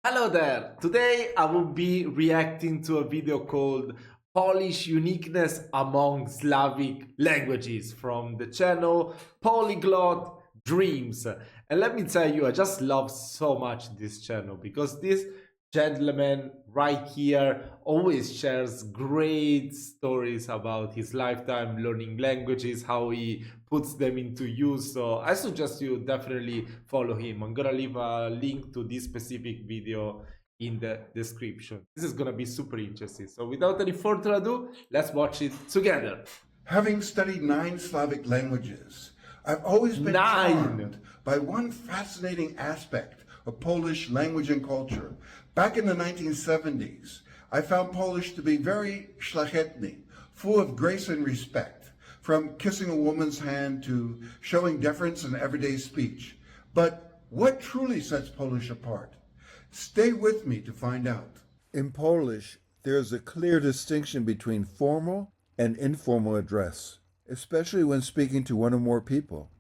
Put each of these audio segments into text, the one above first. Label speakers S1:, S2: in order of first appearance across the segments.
S1: Hello there! Today I will be reacting to a video called Polish Uniqueness Among Slavic Languages from the channel Polyglot Dreams. And let me tell you, I just love so much this channel because this gentleman right here always shares great stories about his lifetime learning languages, how he puts them into use. So I suggest you definitely follow him. I'm gonna leave a link to this specific video in the description. This is gonna be super interesting. So without any further ado, let's watch it together.
S2: Having studied 9 Slavic languages, I've always been charmed by one fascinating aspect of Polish language and culture. Back in the 1970s, I found Polish to be very szlachetny, full of grace and respect, from kissing a woman's hand to showing deference in everyday speech. But what truly sets Polish apart? Stay with me to find out.
S3: In Polish, there is a clear distinction between formal and informal address, especially when speaking to one or more people.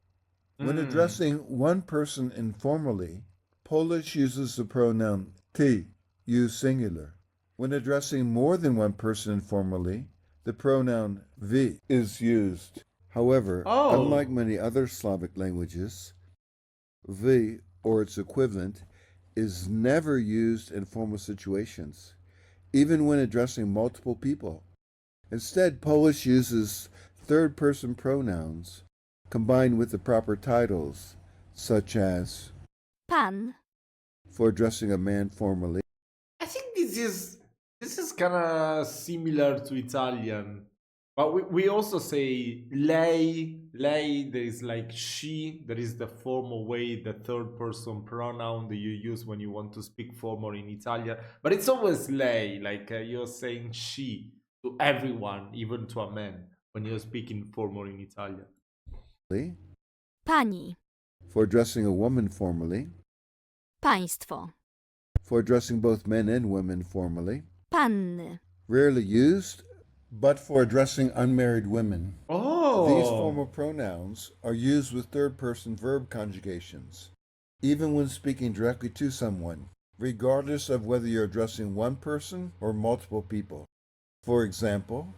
S3: When addressing one person informally, Polish uses the pronoun ty, used singular. When addressing more than one person informally, the pronoun wy is used. However, unlike many other Slavic languages, wy, or its equivalent, is never used in formal situations, even when addressing multiple people. Instead, Polish uses third-person pronouns combined with the proper titles, such as
S4: Pan,
S3: for addressing a man formally.
S1: I think this is kind of similar to Italian, but we also say lei. Lei, there is like she. There is the formal way, the third person pronoun that you use when you want to speak formal in Italian. But it's always lei, like you're saying she to everyone, even to a man, when you're speaking formal in Italian.
S4: pani,
S3: For addressing a woman formally.
S4: państwo,
S3: For addressing both men and women formally.
S4: panny,
S3: Rarely used, but for addressing unmarried women.
S1: Oh!
S3: These formal pronouns are used with third-person verb conjugations, even when speaking directly to someone, regardless of whether you're addressing one person or multiple people. For example,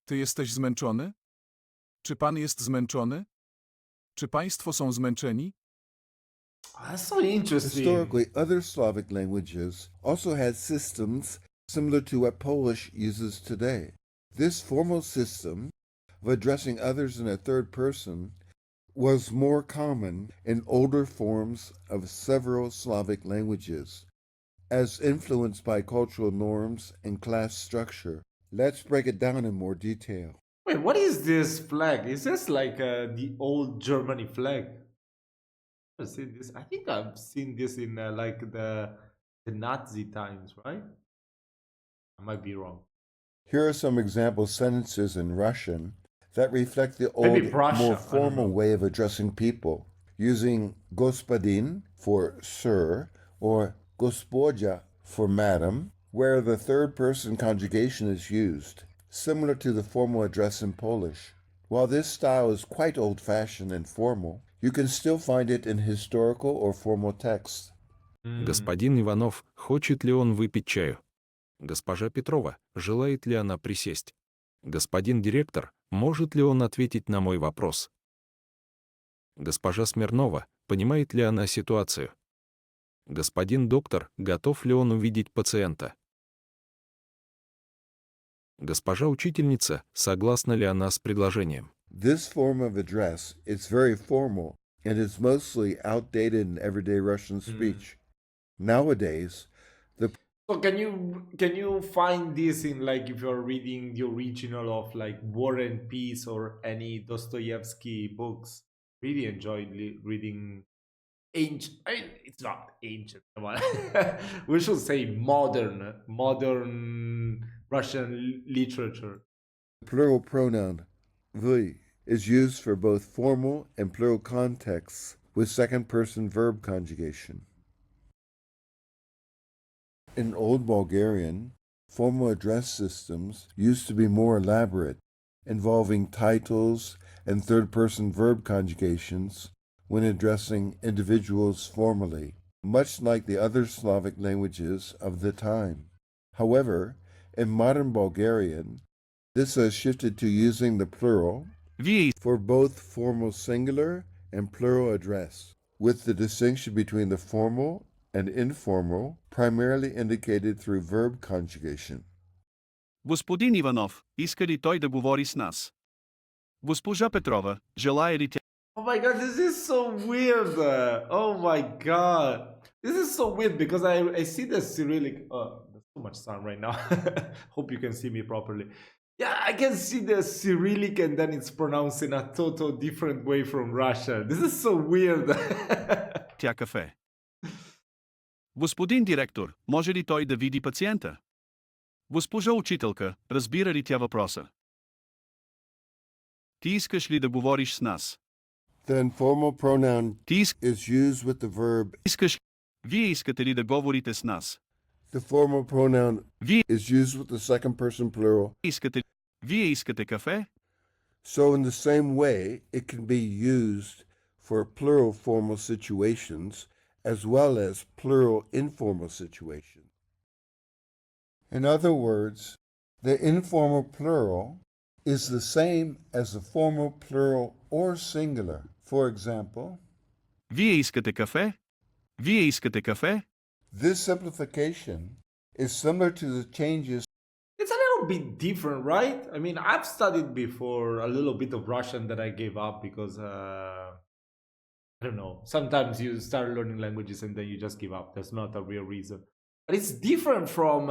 S5: Ty jesteś zmęczony? Czy pan jest zmęczony? Czy państwo są zmęczeni?
S1: That's so interesting.
S3: historically, other Slavic languages also had systems similar to what Polish uses today. This formal system of addressing others in a third person was more common in older forms of several Slavic languages, as influenced by cultural norms and class structure. Let's break it down in more detail.
S1: Wait, what is this flag? Is this like the old Germany flag? I've seen this. I think I've seen this in like the Nazi times, right? I might be wrong.
S3: Here are some example sentences in Russian that reflect the
S1: Maybe
S3: old,
S1: Prussia, I
S3: more
S1: don't
S3: formal
S1: know.
S3: way of addressing people, using господин for sir or gospodja for madam, where the third person conjugation is used, similar to the formal address in Polish. While this style is quite old-fashioned and formal, you can still find it in historical or formal texts.
S5: Господин Иванов, хочет ли он выпить чаю? Госпожа Петрова, желает ли она присесть? Господин директор, может ли он ответить на мой вопрос? Госпожа Смирнова, понимает ли она ситуацию? Господин доктор, готов ли он увидеть пациента? Госпожа учительница, согласна ли она с предложением?
S3: This form of address is very formal and is mostly outdated in everyday Russian speech. Nowadays,
S1: So can you find this in like if you're reading the original of like War and Peace or any Dostoevsky books? Really enjoyed reading ancient. It's not ancient. Come on. We should say modern Russian literature.
S3: plural pronoun вы is used for both formal and plural contexts with second-person verb conjugation. In Old Bulgarian, formal address systems used to be more elaborate, involving titles and third-person verb conjugations when addressing individuals formally. much like the other Slavic languages of the time. However, in modern Bulgarian, this has shifted to using the plural
S6: Вие
S3: for both formal singular and plural address, with the distinction between the formal and informal primarily indicated through verb conjugation.
S6: Господин Иванов, иска ли той да говори с нас? Госпожа Петрова, желая ли тя?
S1: Oh my god, this is so weird. Oh my god. This is so weird because I see the Cyrillic. Oh, there's so much sun right now. Hope you can see me properly. Yeah, I can see the Cyrillic and then it's pronounced in a total different way from Russian. This is so weird.
S6: Тя кафе. Господин директор, може ли той да види пациента? Госпожа учителка, разбира ли тя въпроса? Ти искаш ли да говориш с нас?
S3: The informal pronoun
S6: Ти
S3: is used with the verb.
S6: искаш. Вие искате ли да говорите с нас?
S3: The formal pronoun
S6: Вие
S3: is used with the second person plural.
S6: искате. Вие искате кафе?
S3: So in the same way, it can be used for plural formal situations as well as plural informal situations. In other words, the informal plural is the same as the formal plural or singular. For example,
S6: Вие искате кафе? Вие искате кафе?
S3: this simplification is similar to the changes.
S1: It's a little bit different, right? I mean, I've studied before a little bit of Russian that I gave up because, I don't know, sometimes you start learning languages and then you just give up. That's not a real reason. But it's different from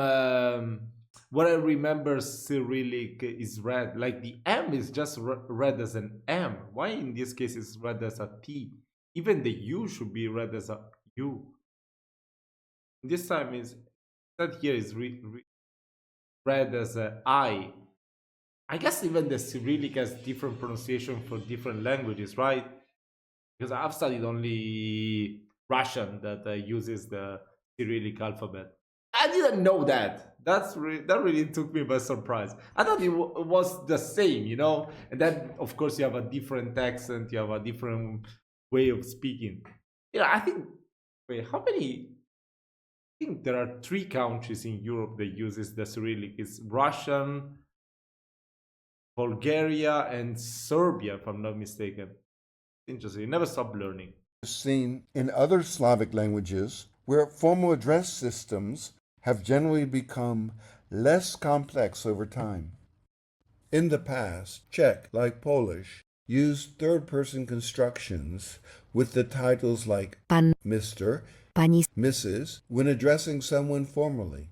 S1: what I remember Cyrillic is read. Like the M is just read as an M. Why in this case it's read as a T? Even the U should be read as a U. This time is that here is read as a I. I guess even the Cyrillic has different pronunciation for different languages, right? Because I've studied only Russian that uses the Cyrillic alphabet. I didn't know that. That really took me by surprise. I thought it was the same, you know. And then, of course, you have a different accent. You have a different way of speaking. Yeah, I think. Wait, how many? I think there are 3 countries in Europe that uses the Cyrillic. It's Russian, Bulgaria, and Serbia, if I'm not mistaken. Interesting. You never stop learning.
S3: Seen in other Slavic languages where formal address systems have generally become less complex over time. In the past, Czech, like Polish, used third-person constructions with the titles like
S4: Pan,
S3: Mr.,
S4: pani,
S3: Mrs. when addressing someone formally.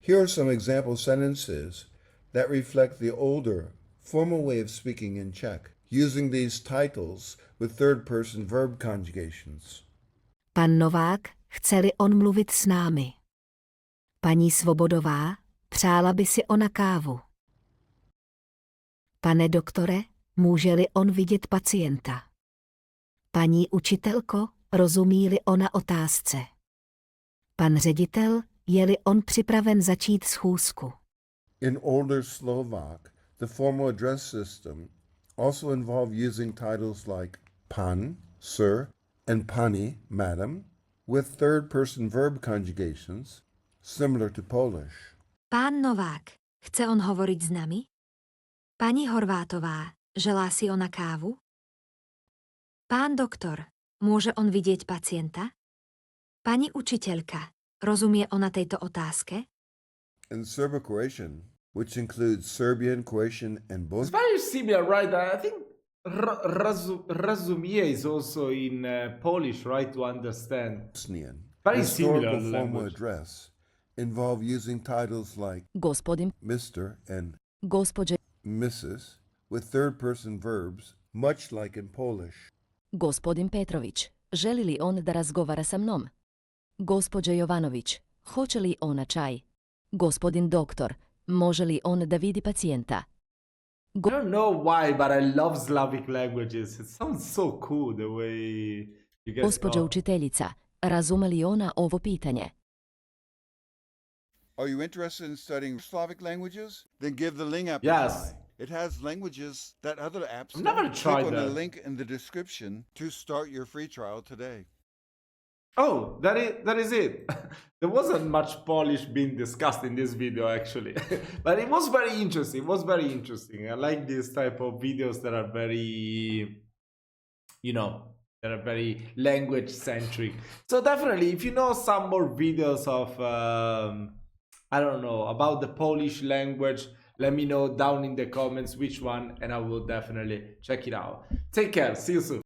S3: Here are some example sentences that reflect the older, formal way of speaking in Czech, using these titles with third-person verb conjugations.
S4: pan Novák, chce-li on mluvit s námi. Paní Svobodová, přála by si ona kávu. Pane doktore, může-li on vidět pacienta. Paní učitelko, rozumí-li ona otázce. Pan ředitel, je-li on připraven začít schůzku.
S3: In older Slovak, the formal address system also involved using titles like pan, sir, and pani, madam, with third-person verb conjugations, similar to Polish.
S7: Pán Novák, chce on hovoriť s nami? Pani Horvátová, želá si ona kávu? Pán doktor, môže on vidieť pacienta? Pani učiteľka, rozumie ona tejto otázke?
S3: In Serbo-Croatian, which includes Serbian, Croatian, and
S1: It's
S3: Bulgarian,
S1: very similar, right? I think razumie is also in Polish, right? To understand. Very similar
S3: historical formal
S1: language.
S3: address involve using titles like
S4: Gospodin,
S3: Mr. and
S4: gospođe,
S3: Mrs. with third-person verbs, much like in Polish.
S8: Gospodin Petrović, želi li on da razgovara sa mnom? Gospođa Jovanović, hoće li ona čaj? Gospodin doktor, može li on da vidi pacijenta?
S1: I don't know why, but I love Slavic languages. It sounds so cool the way you get.
S8: Gospođa učiteljica, razume li ona ovo pitanje?
S3: Are you interested in studying Slavic languages? Then give the Ling app a
S1: Yes.
S3: try. It has languages that other apps
S1: I've never
S3: don't.
S1: tried
S3: Click on the
S1: that.
S3: link in the description to start your free trial today.
S1: Oh, that is it. There wasn't much Polish being discussed in this video actually, but it was very interesting. It was very interesting. I like this type of videos that are very, that are very language centric. So definitely, if you know some more videos of, I don't know, about the Polish language, let me know down in the comments which one, and I will definitely check it out. Take care. See you soon.